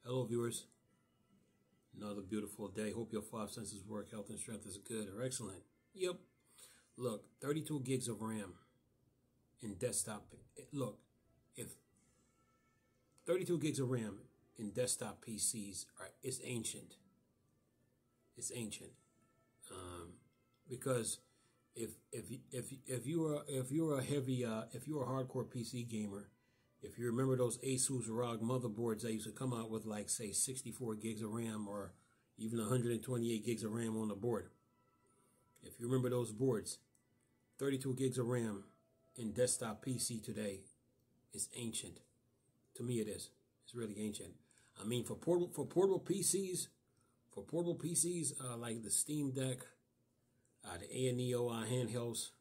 Hello, viewers. Another beautiful day. Hope your five senses work. Health and strength is good or excellent. Yep. Look, 32 gigs of RAM in desktop. Look, if 32 gigs of RAM in desktop PCs it's ancient. It's ancient. Because if you're a hardcore PC gamer, if you remember those Asus ROG motherboards that used to come out with, like, say, 64 gigs of RAM or even 128 gigs of RAM on the board. If you remember those boards, 32 gigs of RAM in desktop PC today is ancient. To me, it is. It's really ancient. I mean, for portable PCs, like the Steam Deck, the ANEO handhelds,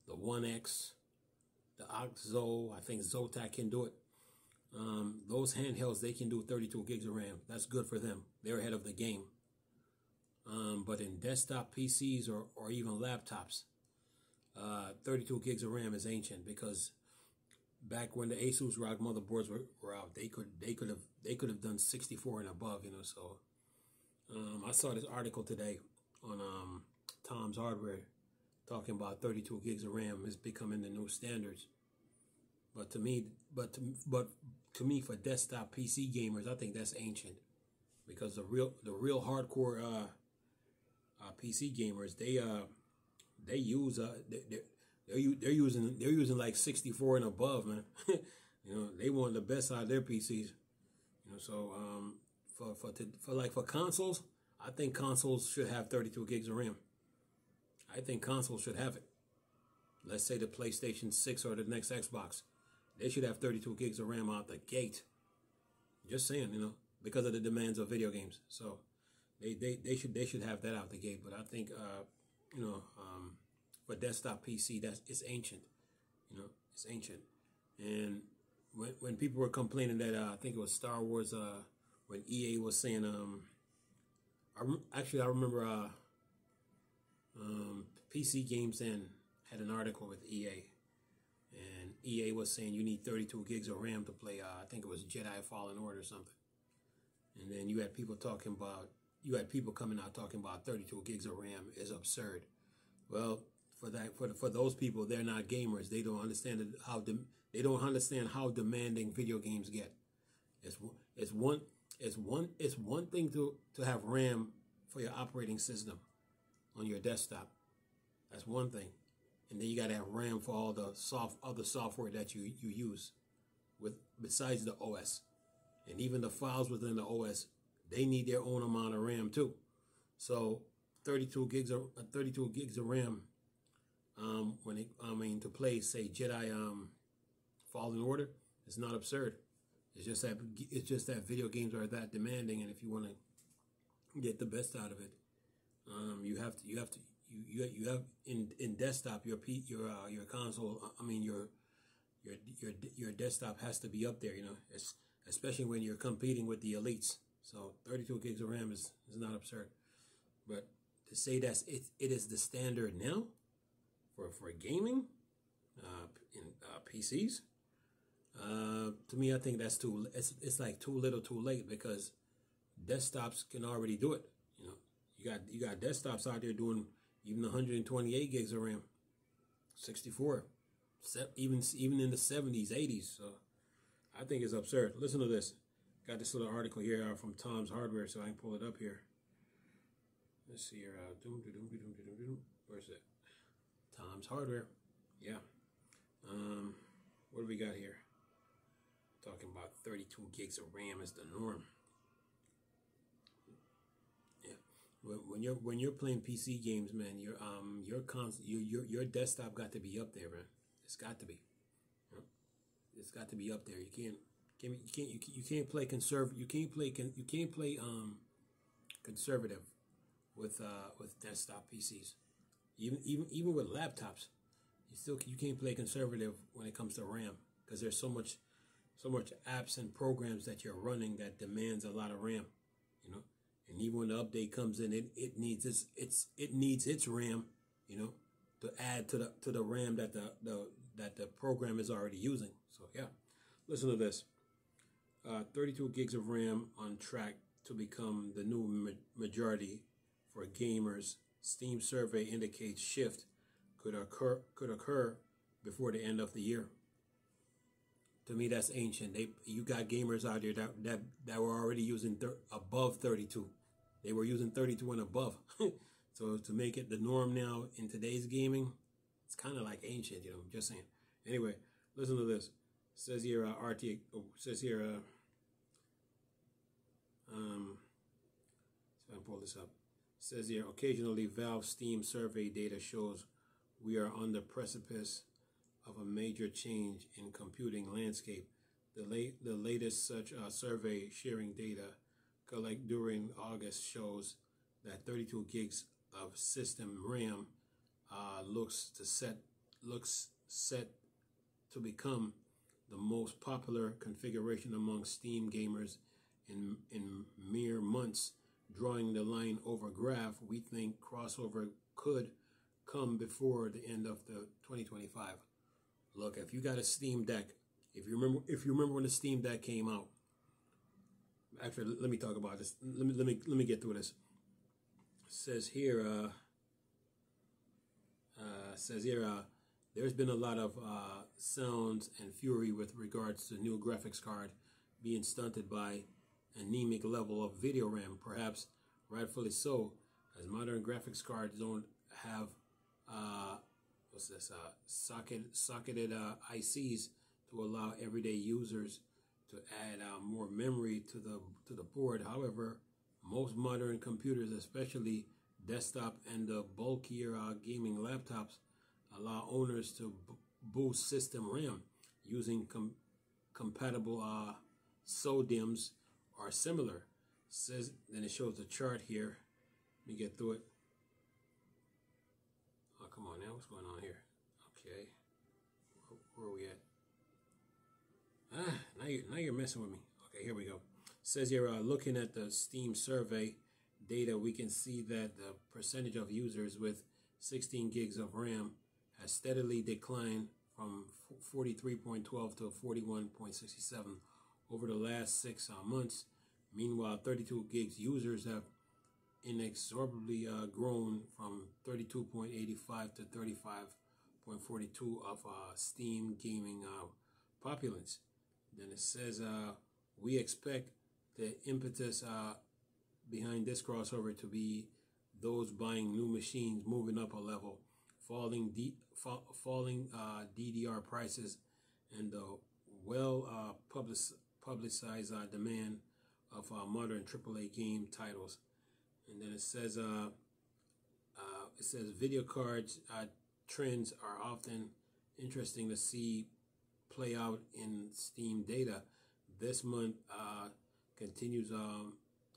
the One X, the OXO, I think Zotac can do it. Those handhelds, they can do 32 gigs of RAM. That's good for them. They're ahead of the game. But in desktop PCs or even laptops, 32 gigs of RAM is ancient, because back when the Asus ROG motherboards were out, they could have done 64 and above, So I saw this article today on Tom's Hardware talking about 32 gigs of RAM is becoming the new standards. But to me, for desktop PC gamers, I think that's ancient, because the real hardcore PC gamers, they're using like 64 and above, man. They want the best out of their PCs. So for consoles, I think consoles should have 32 gigs of RAM. I think consoles should have it. Let's say the PlayStation 6 or the next Xbox, they should have 32 gigs of RAM out the gate. Just saying, because of the demands of video games. So they should have that out the gate. But I think for desktop PC, it's ancient. It's ancient. And when people were complaining that I think it was Star Wars, when EA was saying I remember PC Games then had an article with EA, and EA was saying you need 32 gigs of RAM to play, I think it was Jedi Fallen Order or something. And then you had people coming out talking about 32 gigs of RAM is absurd. Well, for those people, they're not gamers. They don't understand how demanding video games get. It's one thing to have RAM for your operating system on your desktop. That's one thing. And then you got to have RAM for all the other software that you use besides the OS. And even the files within the OS, they need their own amount of RAM too. So 32 gigs of RAM to play, say, Jedi Fallen Order, it's not absurd. It's just that video games are that demanding, and if you want to get the best out of it, you have in desktop, your console, your desktop has to be up there, especially when you're competing with the elites. So 32 gigs of RAM is not absurd. But to say that it is the standard now for gaming in PCs, to me, I think that's it's like too little too late, because desktops can already do it. You got desktops out there doing even 128 gigs of RAM, 64, even in the 70s, 80s. So I think it's absurd. Listen to this. Got this little article here from Tom's Hardware, so I can pull it up here. Let's see here. Where's it? Tom's Hardware. Yeah. What do we got here? Talking about 32 gigs of RAM is the norm. Yeah. When you're playing PC games, man, your desktop got to be up there, man. It's got to be. It's got to be up there. You can't play conservative. You can't play conservative with desktop PCs. Even with laptops, you can't play conservative when it comes to RAM, because there's so much apps and programs that you're running that demands a lot of RAM, And even when the update comes in, it needs its RAM, to add to the RAM that the program is already using. So yeah, listen to this. 32 gigs of RAM on track to become the new majority for gamers. Steam survey indicates shift could occur before the end of the year. To me, that's ancient. You got gamers out there that were already using above 32. They were using 32 and above. So to make it the norm now in today's gaming, it's kind of like ancient, just saying. Anyway, listen to this. It says here, RTX, says here, so I can pull this up. It says here, occasionally Valve Steam survey data shows we are on the precipice of a major change in computing landscape. The latest such survey sharing data collect during August shows that 32 gigs of system RAM looks set to become the most popular configuration among Steam gamers in mere months. Drawing the line over graph, we think crossover could come before the end of the 2025. Look, if you got a Steam Deck, if you remember when the Steam Deck came out. Actually, let me talk about this. Let me get through this. It says here, there's been a lot of sounds and fury with regards to new graphics card being stunted by anemic level of video RAM, perhaps rightfully so, as modern graphics cards don't have socketed ICs to allow everyday users to add more memory to the board. However, most modern computers, especially desktop and the bulkier gaming laptops, allow owners to boost system RAM using compatible SODIMMs or similar. Then it shows the chart here. Let me get through it. Oh, come on now, what's going on here? Okay, where are we at? Now you're messing with me. Okay, here we go. It says here, looking at the Steam survey data, we can see that the percentage of users with 16 gigs of RAM has steadily declined from 43.12 to 41.67 over the last 6 months. Meanwhile, 32 gigs users have inexorably grown from 32.85 to 35.42 of Steam gaming populace. Then it says, we expect the impetus behind this crossover to be those buying new machines moving up a level, falling DDR prices, and the publicized demand of modern AAA game titles. And then it says video cards trends are often interesting to see play out in Steam data. This month continues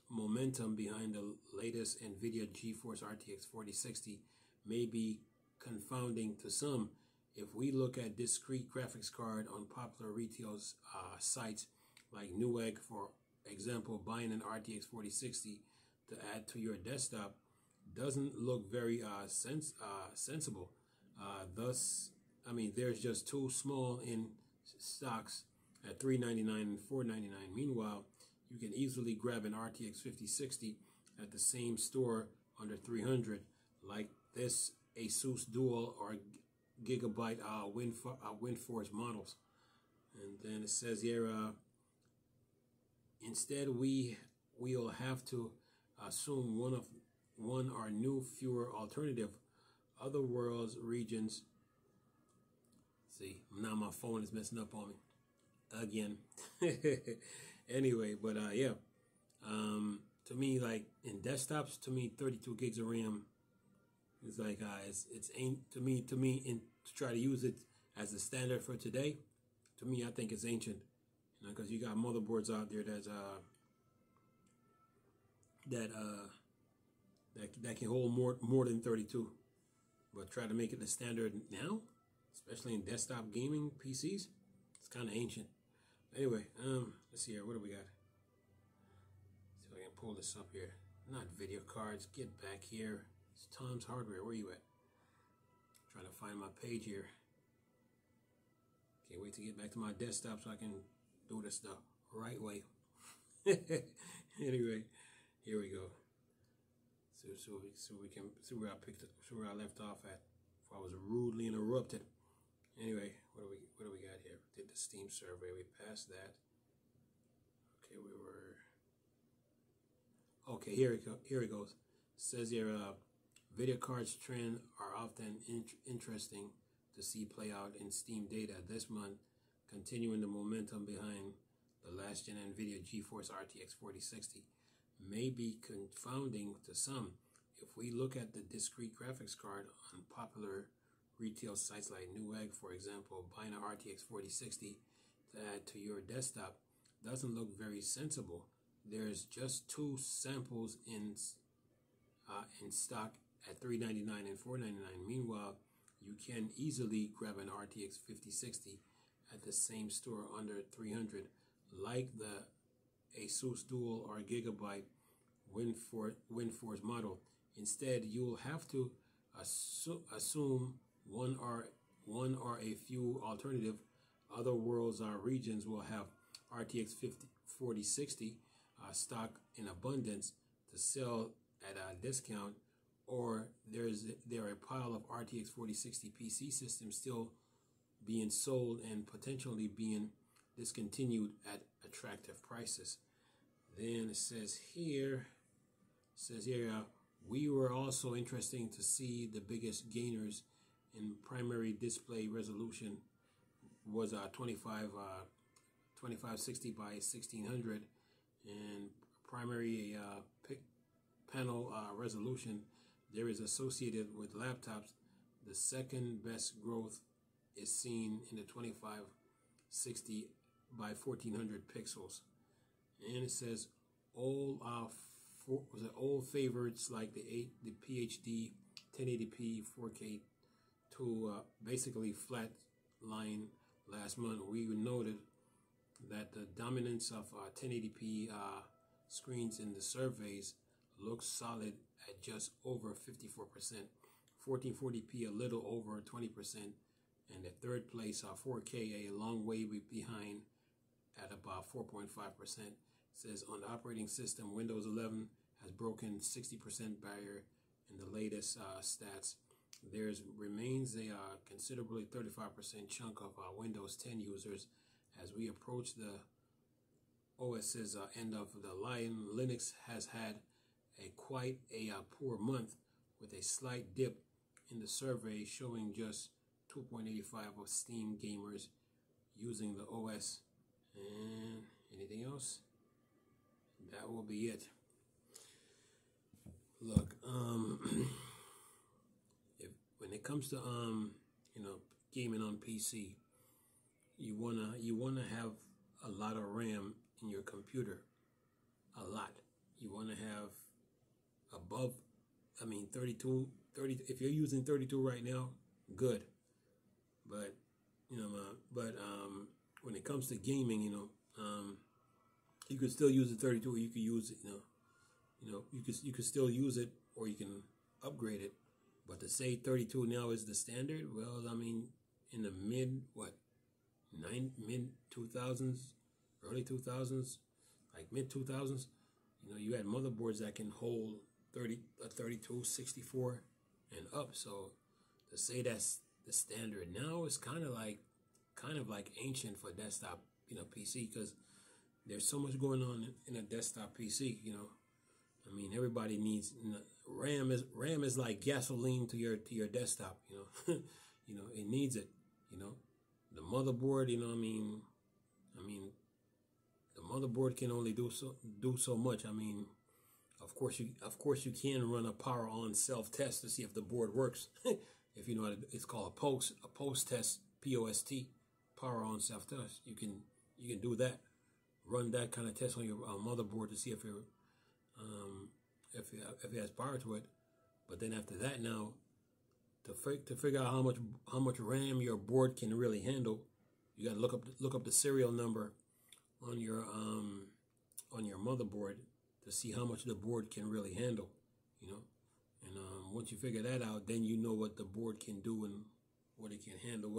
momentum behind the latest NVIDIA GeForce RTX 4060 may be confounding to some. If we look at discrete graphics card on popular retail sites like Newegg, for example, buying an RTX 4060 to add to your desktop doesn't look very sensible. There's just too small in stocks at $399 and $499. Meanwhile, you can easily grab an RTX 5060 at the same store under $300, like this Asus Dual or Gigabyte WindForce models. And then it says here, instead we'll have to assume one or new fewer alternative other world's regions. See, now my phone is messing up on me again. Anyway, but to me, like in desktops, to me 32 gigs of RAM is like it's ain't to me in to try to use it as a standard for today. To me, I think it's ancient, because you got motherboards out there that can hold more than 32, but try to make it the standard now, especially in desktop gaming PCs. It's kind of ancient. Anyway, let's see here. What do we got? See if I can pull this up here. Not video cards. Get back here. It's Tom's Hardware. Where you at? Trying to find my page here. Can't wait to get back to my desktop so I can do this stuff. right way. Anyway, here we go. So we can see where I picked up, see where I left off at. If I was rudely interrupted. Anyway, what do we got here? Did the Steam survey? We passed that. Okay, we were. Okay, here it goes. It says here, video cards trend are often interesting to see play out in Steam data this month, continuing the momentum behind the last gen NVIDIA GeForce RTX 4060 may be confounding to some. If we look at the discrete graphics card on popular retail sites like Newegg, for example, buying an RTX 4060 to add to your desktop doesn't look very sensible. There's just two samples in stock at $399 and $499. Meanwhile, you can easily grab an RTX 5060 at the same store under $300, like the Asus Dual or Gigabyte WindForce model. Instead, you'll have to assume one or a few alternative other worlds or regions will have RTX 4060 stock in abundance to sell at a discount, or there are a pile of RTX 4060 PC systems still being sold and potentially being discontinued at attractive prices. Then it says here, we were also interesting to see the biggest gainers in primary display resolution was 2560 by 1600, and primary panel resolution there is associated with laptops. The second best growth is seen in the 2560 by 1400 pixels, and it says old favorites like the PhD 1080p 4K to basically flat line last month. We noted that the dominance of 1080p screens in the surveys looks solid at just over 54%, 1440p a little over 20%, and the third place 4K a long way behind at about 4.5%. Says on the operating system, Windows 11 has broken 60% barrier in the latest stats. There remains a considerably 35% chunk of Windows 10 users as we approach the OS's end of the line. Linux has had quite a poor month, with a slight dip in the survey showing just 2.85 of Steam gamers using the OS. And anything else? That will be it. Look, when it comes to gaming on PC, you wanna have a lot of RAM in your computer, a lot. You wanna have above, 32. If you're using 32 right now, good. But when it comes to gaming, you could still use the 32, or you could use it, you could still use it, or you can upgrade it. But to say 32 now is the standard, well, in the mid 2000s, early 2000s, like mid 2000s, you had motherboards that can hold 32, 64 and up. So to say that's the standard now is kind of like ancient for desktop, PC, because there's so much going on in a desktop PC. Everybody needs RAM is like gasoline to your desktop. It needs it. The motherboard. The motherboard can only do so much. Of course you can run a power on self test to see if the board works. If you know what it's called, a post test, POST, power on self test. You can do that. Run that kind of test on your motherboard to see if it has power to it. But then after that, now to figure out how much RAM your board can really handle, you got to look up the serial number on your motherboard to see how much the board can really handle. And once you figure that out, then you know what the board can do and what it can handle,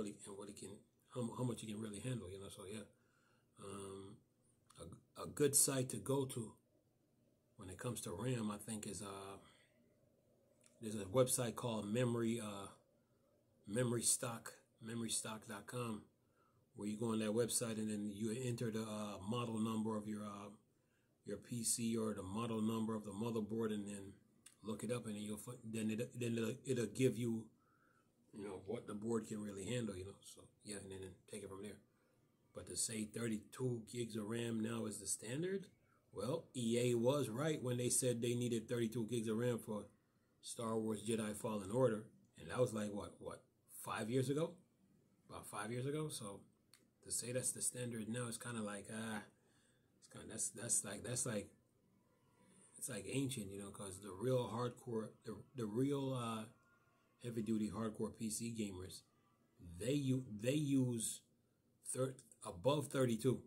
how much it can really handle. So yeah. A good site to go to when it comes to RAM, I think, is there's a website called memorystock.com, where you go on that website and then you enter the model number of your PC or the model number of the motherboard, and then look it up, and then it'll give you, what the board can really handle, So yeah, and then take it from there. But to say 32 gigs of RAM now is the standard, well, EA was right when they said they needed 32 gigs of RAM for Star Wars Jedi Fallen Order, and that was like what 5 years ago, about 5 years ago. So to say that's the standard now is kind of like it's kind of that's like it's like ancient, because the real hardcore, the real heavy duty hardcore PC gamers, they use above 32,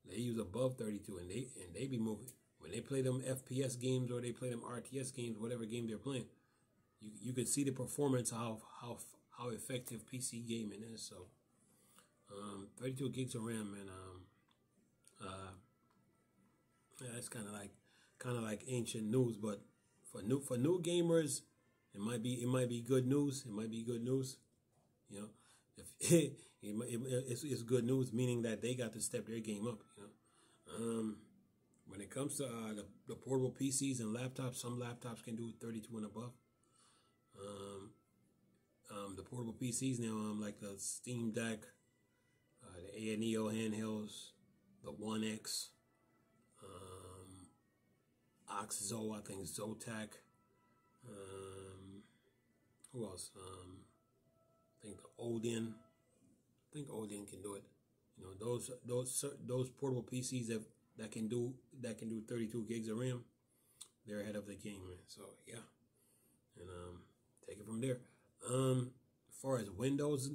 they use above 32, and they be moving when they play them FPS games or they play them RTS games, whatever game they're playing. You can see the performance of how effective PC gaming is. So 32 gigs of RAM, and yeah, it's kind of like ancient news. But for new gamers, it might be good news. It might be good news. If it's good news, meaning that they got to step their game up. When it comes to the portable PCs and laptops, some laptops can do 32 and above. The portable PCs now, like the Steam Deck, the ANEO handhelds, the One X, Oxzo, I think Zotac. Who else? I think the Odin. I think Odin can do it. Those portable PCs that can do 32 gigs of RAM, they're ahead of the game, man. So yeah, and take it from there. As far as Windows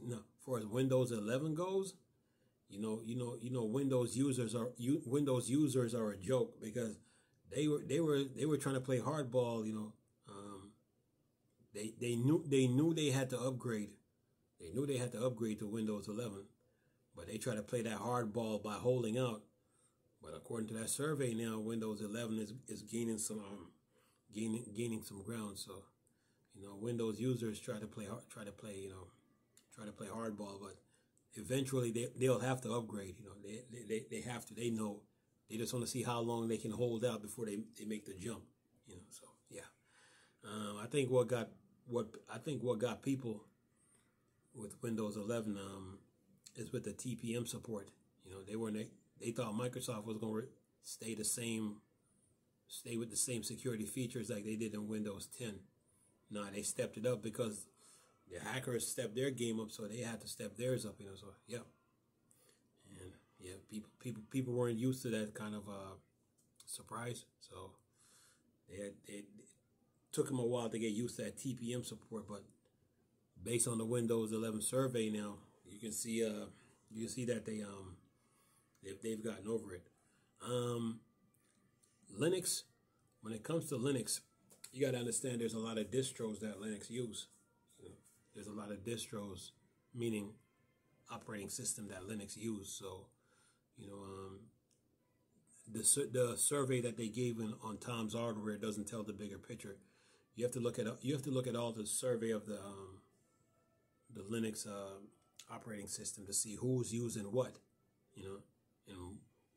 11 goes, Windows users are a joke, because they were trying to play hardball. They knew they had to upgrade. They knew they had to upgrade to Windows 11, but they try to play that hardball by holding out. But according to that survey now, Windows 11 is gaining some ground. So, Windows users try to play hardball, but eventually they'll have to upgrade. They have to. They know. They just want to see how long they can hold out before they make the jump. So yeah. I think what got people with Windows 11 is with the TPM support. They thought Microsoft was going to stay with the same security features like they did in Windows 10. Nah, they stepped it up because the hackers stepped their game up, so they had to step theirs up. So yeah, and yeah, people weren't used to that kind of surprise, so it took them a while to get used to that TPM support. But based on the Windows 11 survey now, you can see that they've gotten over it. Linux, when it comes to Linux, you got to understand there's a lot of distros that Linux use. There's a lot of distros, meaning operating system that Linux use. So, the survey that they gave on Tom's Hardware doesn't tell the bigger picture. You have to look at all the survey of the Linux operating system to see who's using what, and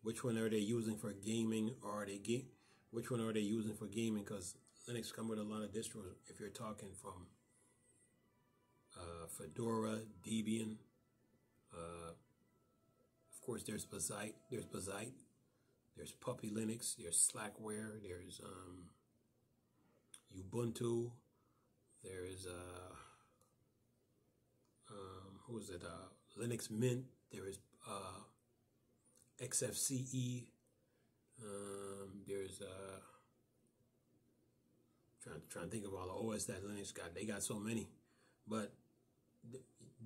which one are they using for gaming, or which one are they using for gaming? Because Linux come with a lot of distros. If you're talking from Fedora, Debian, of course there's Bazzite, there's Puppy Linux, there's Slackware, there's Ubuntu, there's Linux Mint, there is XFCE, there's trying to think of all the OS that Linux got. They got so many, but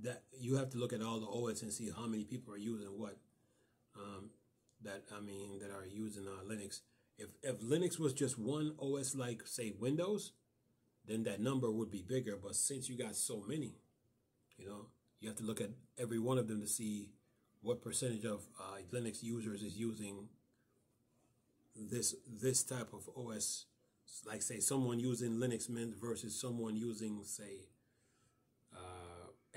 that you have to look at all the OS and see how many people are using what. That are using Linux. If Linux was just one OS, like say Windows, then that number would be bigger. But since you got so many, you have to look at every one of them to see what percentage of Linux users is using this type of OS, like say someone using Linux Mint versus someone using say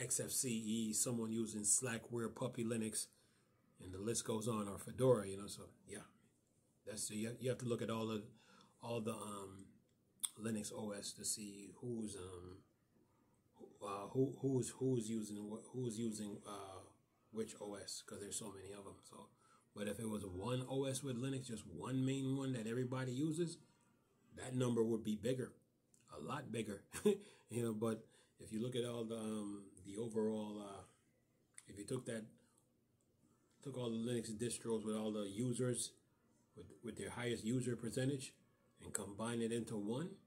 XFCE, someone using Slackware, Puppy Linux, and the list goes on, or Fedora, So yeah, you have to look at all the Linux OS to see who's using which OS, because there's so many of them. So, but if it was one OS with Linux, just one main one that everybody uses, that number would be bigger, a lot bigger, But if you look at all the overall, if you took all the Linux distros with all the users, with their highest user percentage, and combine it into one,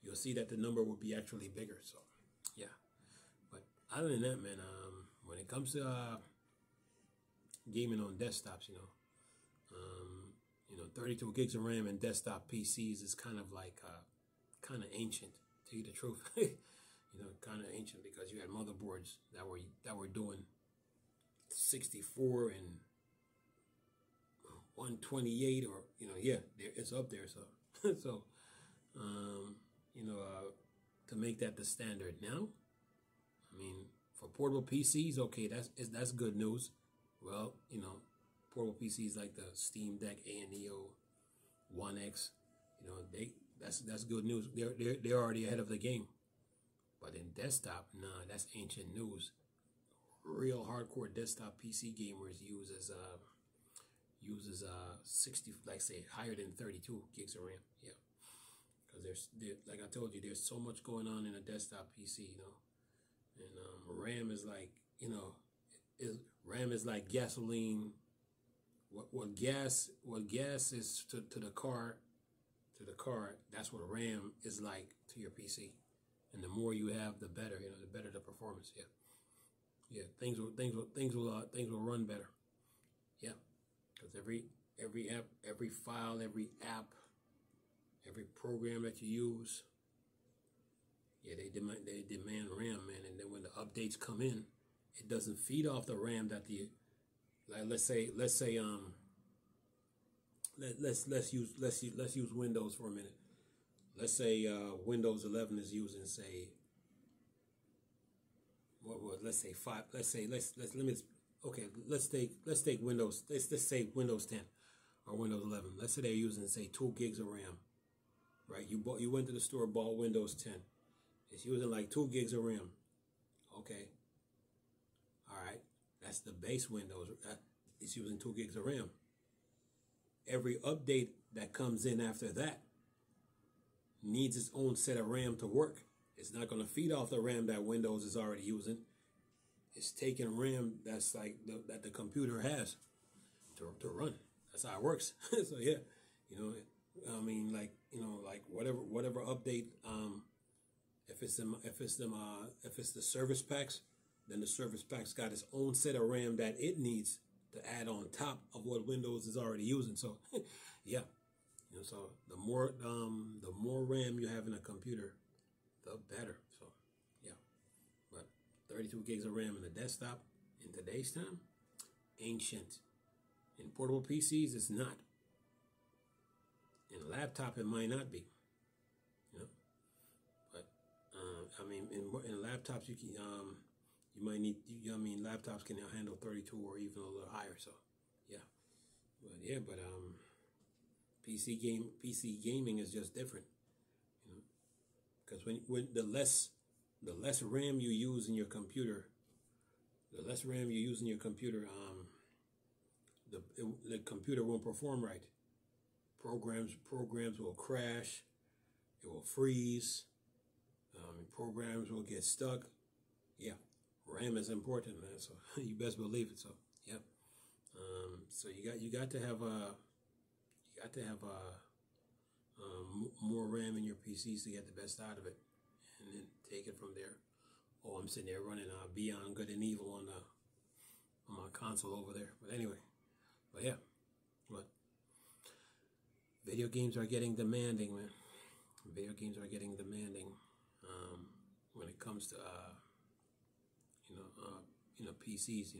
you'll see that the number will be actually bigger. So, yeah. But other than that, man, when it comes to gaming on desktops, 32 gigs of RAM and desktop PCs is kind of like kind of ancient, to tell you the truth. Kind of ancient, because you had motherboards that were doing 64 and 128, or it's up there. So so to make that the standard now, I mean, for portable PCs, okay, that's good news. Well, portable PCs like the Steam Deck ANEO One X, that's good news. They're already ahead of the game. But in desktop, nah, that's ancient news. Real hardcore desktop PC gamers uses 60, like say, higher than 32 gigs of RAM. Yeah, because like I told you, there's so much going on in a desktop PC, and RAM is like, RAM is like gasoline. What gas is to the car, that's what RAM is like to your PC. And the more you have, the better, the better the performance. Yeah, things will run better. Yeah, because every app, every file, every app, every program that you use, yeah, they demand RAM, man. And then when the updates come in, it doesn't feed off the RAM that let's use Windows for a minute. Let's say Windows 11 is using, say, let's say 5. Let's take Windows. Let's say Windows 10 or Windows 11. Let's say they're using, say, 2 gigs of RAM, right? You went to the store, bought Windows 10. It's using like 2 gigs of RAM. Okay. All right. That's the base Windows. It's using 2 gigs of RAM. Every update that comes in after that needs its own set of RAM to work. It's not going to feed off the RAM that Windows is already using. It's taking RAM that's like that the computer has to run. That's how it works. So yeah, I mean, like whatever update. If it's the service packs, then the service pack's got its own set of RAM that it needs to add on top of what Windows is already using. So yeah. So the more RAM you have in a computer, the better. So yeah, but 32 gigs of RAM in a desktop in today's time, ancient. In portable PCs, it's not. In a laptop, it might not be. But I mean, in laptops, you might need. Laptops can handle 32 or even a little higher. So yeah, but PC gaming is just different, because when the less RAM you use in your computer, the computer won't perform right. Programs will crash, it will freeze, programs will get stuck. Yeah, RAM is important, man. So you best believe it. So yeah, so you got to have more RAM in your PCs to get the best out of it, and then take it from there. Oh, I'm sitting there running Beyond Good and Evil on my console over there. But anyway, video games are getting demanding, man. Video games are getting demanding when it comes to PCs.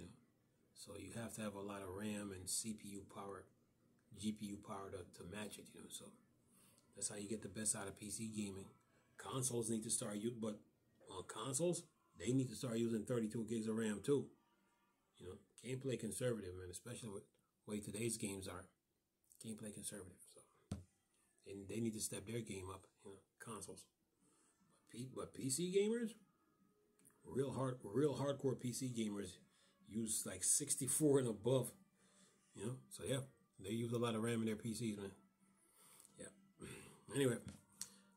So you have to have a lot of RAM and CPU power GPU power to match it, you know. So that's how you get the best out of PC gaming. Consoles need to start but on consoles, they need to start using 32 gigs of RAM too. You know, can't play conservative, man, especially with the way today's games are. Can't play conservative, so and they need to step their game up, you know, consoles. But PC gamers, real hardcore PC gamers use like 64 and above, you know. So yeah, they use a lot of RAM in their PCs, man. Yeah. Anyway,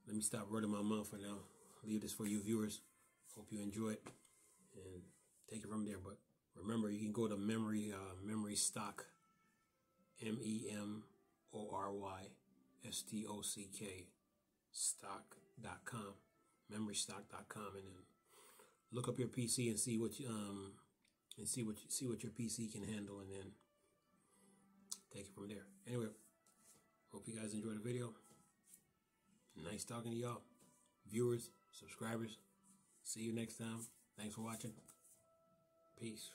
let me stop running my mouth for now. Leave this for you viewers. Hope you enjoy it and take it from there. But remember, you can go to Memory Stock, MEMORYSTOCK stock.com, memorystock.com, and then look up your PC and see what your PC can handle, and then take it from there. Anyway, hope you guys enjoyed the video. Nice talking to y'all, viewers, subscribers. See you next time. Thanks for watching. Peace.